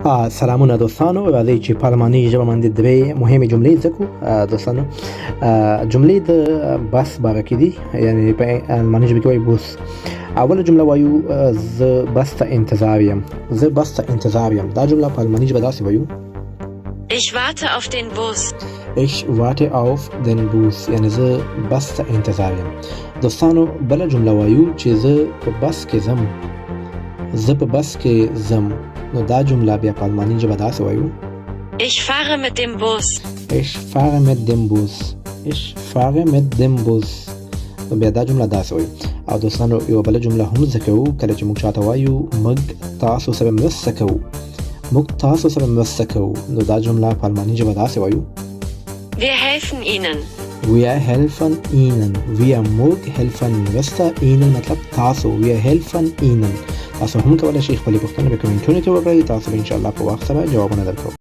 سلامونه دوستانو، راځئ چې په الماني ژبه باندې درې مهمې جملې زده کړو. دوستانو، جملې د بس باره کې دي، یعنی په الماني ژبه کې وایي بوس. اوله جمله وایو زه بس ته انتظار یم. زه بس ته انتظار یم. دا جمله په الماني ژبه داسې وایو: Ich warte auf den Bus. Ich warte auf den Bus، یعنی زه بس ته انتظار یم. دوستانو، بله جمله وایو چې زه په بس کې ځم. زه په بس کې ځم. نو دا جمله بیا په الماني ژبه داسې وایو: Ich fahre mit dem Bus. Ich fahre mit dem Bus. Ich fahre mit dem Bus. نو بیا دا جمله داسې وایو. او دوستانو، یو بله جمله هم زده کوو. کله چې موږ چاته وایو موږ تاسو سره مرسته کوو، موږ تاسو سره مرسته کوو، نو دا جمله په الماني ژبه داسې وایو: Wir helfen Ihnen. Wir helfen Ihnen. Wir موږ helfen مرسته، Ihnen مطلب تاسو. Wir helfen Ihnen. تاسو هم کولی شئ خپلې پوښتنې په کمنټونو کې وکړئ. تاسو به انشاءالله په وخت سره جوابونه درکوو.